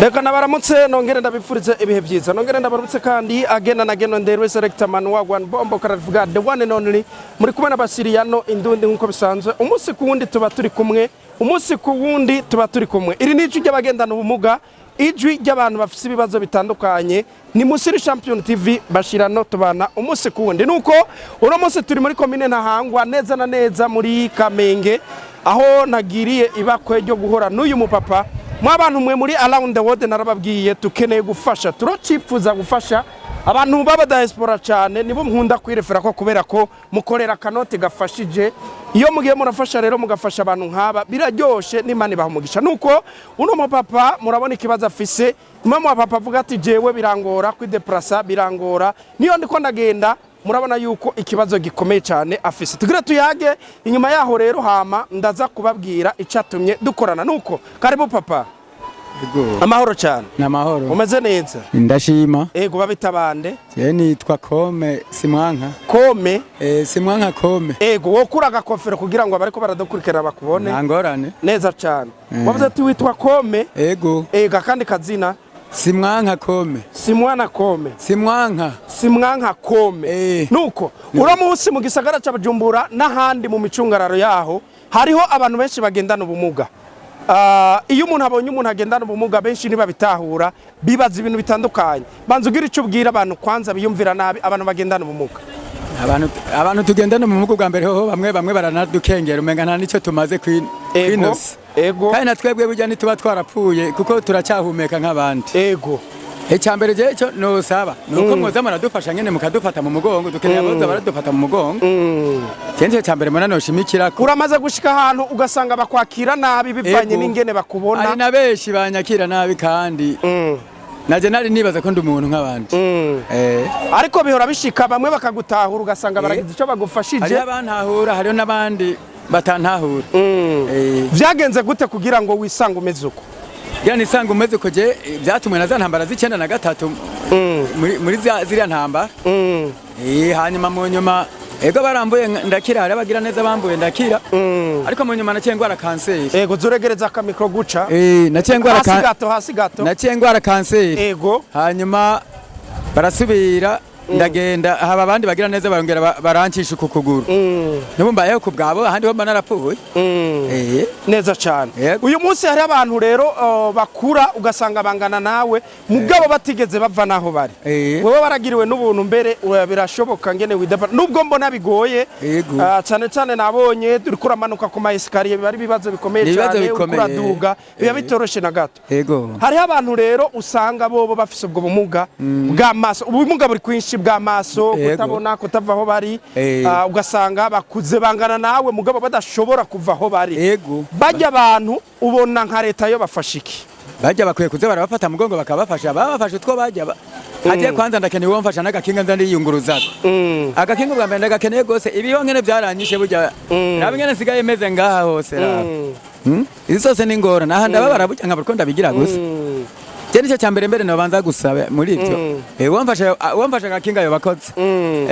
Reka nabaramutse nongere ndabifurize ibihe byiza nongere ndabaramutse kandi agenda na geno nderwe selector man wa One Bombo karavuga the one and only muri kumwe n'abasiriyano indundi nkuko bisanzwe umunsi ku wundi tuba turi kumwe iri n'ijwi ry'abagendana ubumuga ijwi ry'abantu bafite ibibazo bitandukanye ni Musiri Champion TV bashirano tubana umunsi ku wundi nuko uno munsi turi muri commune Ntahangwa neza na neza muri Kamenge aho nagiriye ibakwe ryo guhora n'uyu mupapa mwabantu mwe muri around the world narababwiye tukeneye gufasha turocipfuza gufasha abantu baba diaspora cyane nibo nkunda kwirefera ko kubera ko mukorera kanoti gafashije iyo mugiye murafasha rero mugafasha abantu nkaba biraryoshe n'Imana bahumugisha nuko uno mupapa murabona ikibazo afise mama wa papa avuga ati jewe birangora kwideplasa birangora niyo ndiko ndagenda murabona yuko ikibazo gikomeye cyane afise tugira tuyage inyuma yaho rero hama ndaza kubabwira icatumye dukorana nuko karibu papa amahoro cyane namahoro umeze neza ndashima ego babitabande je nitwa Kome Simwanka Kome Simwanka Kome ego wokura agakofero kugira ngo abariko baradukurikira bakubone nangorane neza cyane wavuze ati witwa Kome ego kandi kazina Simwanka Kome Simwana Kome Simwanka Kome nuko uramusi mu gisagara ca Bujumbura n'ahandi mu micungararo yaho hariho abantu benshi bagendana ubumuga iyo umuntu abonye umuntu agendana ubumuga benshi ntibabitahura bibaza ibintu bitandukanye banza ugira icyo ubwira abantu kwanza biyumvira nabi abantu bagendana ubumuga abantu tugendana ubumuga bwa mbere ho bamwe baranadukengera umenga nta nicyo tumaze kwinosa ego kandi natwebwe burya ntituba twarapfuye kuko turacyahumeka nk'abandi ego icyambere je cyo no saba nuko mwoza muradufasha nyene mukadufata mu mugongo dukeneye aboza baradufata mu mugongo cyenze cyambere mwana no shimikira uramaze gushika ahantu ugasanga bakwakira nabi bivanye n'ingene bakubona ari nabeshi banyakira nabi kandi naje nari nibaza ko ndi umuntu nk'abandi ariko bihora bishika bamwe bakagutahura ugasanga baragize icyo bagufashije hari abantahura hari n'abandi batantahura vyagenze gute kugira ngo wisanga umeze uko yani isanga umeze ko je byatumwe na za ntambara z'icenda na gatatu muri ziriya ntambara hanyuma mu nyuma ego barambuye ndakira hari abagira neza bambuye ndakira ariko mu nyuma naciye ngwara kanseri ego zuregereza akamikro guca naciye ngwara hasi gato naciye ngwara kanseri ego hanyuma barasubira ndagenda haba abandi bagira neza barongera barancisha ku kuguru nubumbayeho ku bwabo ahandi ho mba narapfuye neza cyane uyu munsi hari abantu rero bakura ugasanga bangana nawe mugabo batigeze bava naho bari wowe baragiriwe n'ubuntu mbere birashoboka ngene widapa nubwo mbona bigoye cyane cyane nabonye turi kuramanuka ku maesikariye bari bibazo bikomeye cyane ukuraduga biba bitoroshe na gato hari abantu rero usanga bobo bafise ubwo bumuga bw'amaso ubumuga buri kwinshi bw'amaso kutabona kutava aho bari ugasanga bakuze bangana nawe mugabo badashobora kuva aho bari bajya abantu ubona nka leta yo bafashiki bajya bakwiye kuze barabafata mugongo bakabafasha babafasha utwo bajya hagiye kwanza ndakeneye uwo mfasha n'agakinga nza ndiyunguruzaga agakinga bwa mbere ndagakeneye gose ibiho nkene byaranyishe burya nabe nkene sigaye meze ngaha hose izi zose ni ngora naha ndababara burya nkabura ko ndabigira gusa nicyo cyambere mbere nabanza gusaba muri ibyo wamfasha agakinga yo bakoze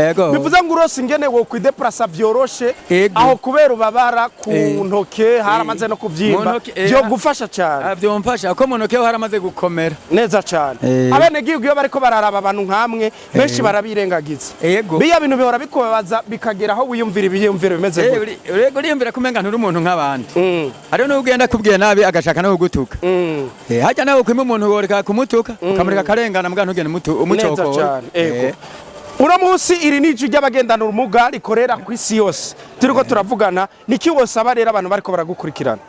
ego bivuze ngo urose ingene wo kwideplasa byoroshe aho kubera ubabara ku ntoke haramaze no kuvyimba byo gufasha cyane byo mfasha ko mu ntoke haramaze gukomera neza cyane abene gihugu iyo bariko bararaba abantu nkamwe benshi barabirengagiza biya bintu bihora bikobaza bikagera aho wiyumvira ibiyumvira bimeze gute urego uriyumvira kumenga nturi umuntu nk'abandi ariyo n'ugenda kubwiye nabi agashaka no kugutuka hajya nawe kwima umuntu kumutuka ukamurika karengana mbwa ntugene umucoko ura munsi iri n'ijwi ry'abagendana ubumuga rikorera ku isi yose turiko turavugana niki wosaba rero abantu bariko baragukurikirana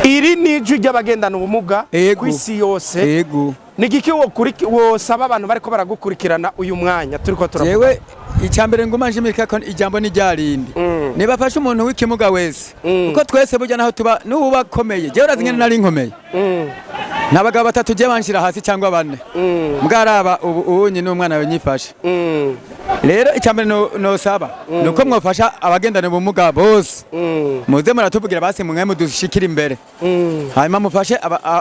iri n'ijwi ry'abagendana ubumuga ku isi yose nigiki wosaba abantu bariko baragukurikirana uyu mwanya turiko turavuga jewe icyambere nguma njimika ko ijambo ni ryarindi nibafasha umuntu w'ikimuga wese uko twese burya naho tuba nuba komeye je urazi ngene nari nkomeye nabagabo batatu je banshira hasi cyangwa bane mwaraba ubunyi n'umwana we nyifashe rero icyambere no saba nuko mwofasha abagendana ubumuga bose muze muratuvugira basi mwe mudushikira imbere hanyuma mufashe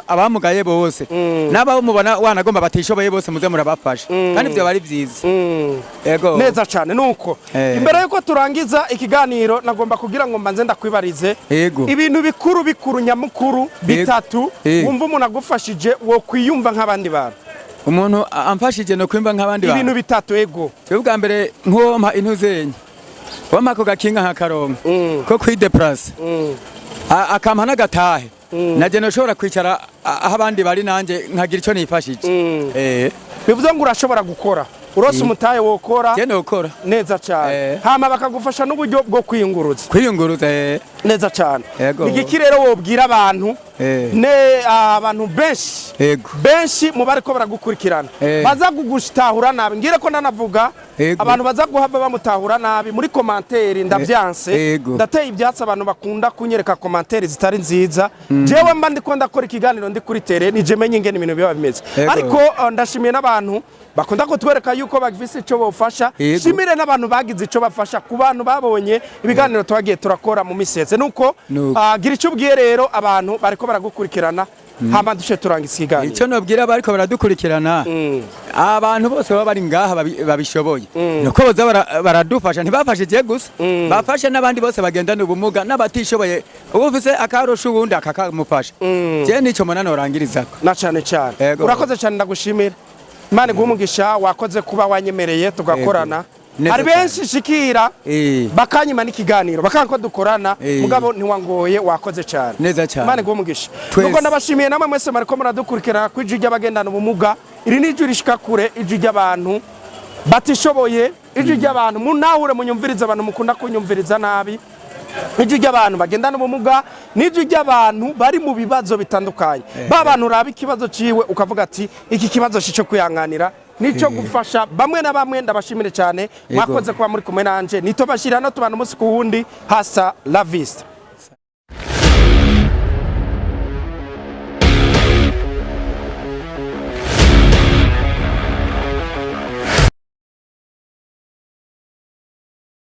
abamugaye bose naba mubona wanagomba batishoboye bose muze murabafasha kandi byo bari byiza yego neza cyane nuko imbere yuko turangiza ikiganiro nagomba kugira ngo mbanze ndakwibarize ibintu bikuru nyamukuru bitatu wumva umuntu agufashije wo kwiyumva nk'abandi bantu umuntu amfashije no kwimba nk'abandi bantu ibintu bitatu ego cyo bwa mbere nk'uwompa intuzenye wampa ko gakinga nka karonga ko kwideplace akampa n'agatahe naje noshobora kwicara aho abandi bari nanje nkagira icyo nifashije bivuze ngo urashobora gukora urose umutaye wokora je nokora neza cyane hama bakagufasha n'uburyo bwo kwiyunguruza neza cyane igiki rero wobwira abantu abantu benshi mu bariko baragukurikirana baza kugushitahura nabi ngire ko ndanavuga abantu baza guhava bamutahura nabi muri commentaire ndavyanse ndateye ibyatsi abantu bakunda kunyereka commentaire zitari nziza jewe mba ndiko ndakora ikiganiro ndi kuri tele nije menye ingene ibintu biba bimeze ariko ndashimiye n'abantu bakunda kutwereka yuko bagifise ico bofasha shimire n'abantu bagize ico bafasha ku bantu babonye ibiganiro twagiye turakora mu miseze nuko gira ico ubwiye rero abantu bariko baragukurikirana hama dushe turanga ikiganiro ico nobwira bariko baradukurikirana abantu bose baba bari ngaha babishoboye nuko boza baradufasha ntibafashije gusa bafashe n'abandi bose bagendana ubumuga n'abatishoboye ubufise akarosho ubundi akakamufasha je nico mona norangirizako na cyane urakoze cyane ndagushimira Imana guhumugisha wakoze kuba wanyemereye tugakorana hari benshi shikira bakanyima n'ikiganiro bakanko dukorana mugabo ntiwangoye wakoze cyane neza cyane Imana guhumugisha nuko ndabashimiye namwe mwese mariko muradukurikira kw'ijwi ry'abagendana ubumuga iri n'ijwi rishika kure ijwi ry'abantu batishoboye ijwi ry'abantu munahure munyumviriza abantu mukunda kunyumviriza nabi ijwi ry'abantu bagendana ubumuga n'ijwi ry'abantu bari mu bibazo bitandukanye bantu uraba ikibazo ciwe ukavuga ati iki kibazo cyo kuyanganira nico gufasha bamwe na bamwe ndabashimire cyane mwakoze kuba muri kumwe nanje nito bashira no tubana umunsi ku wundi hasa la vista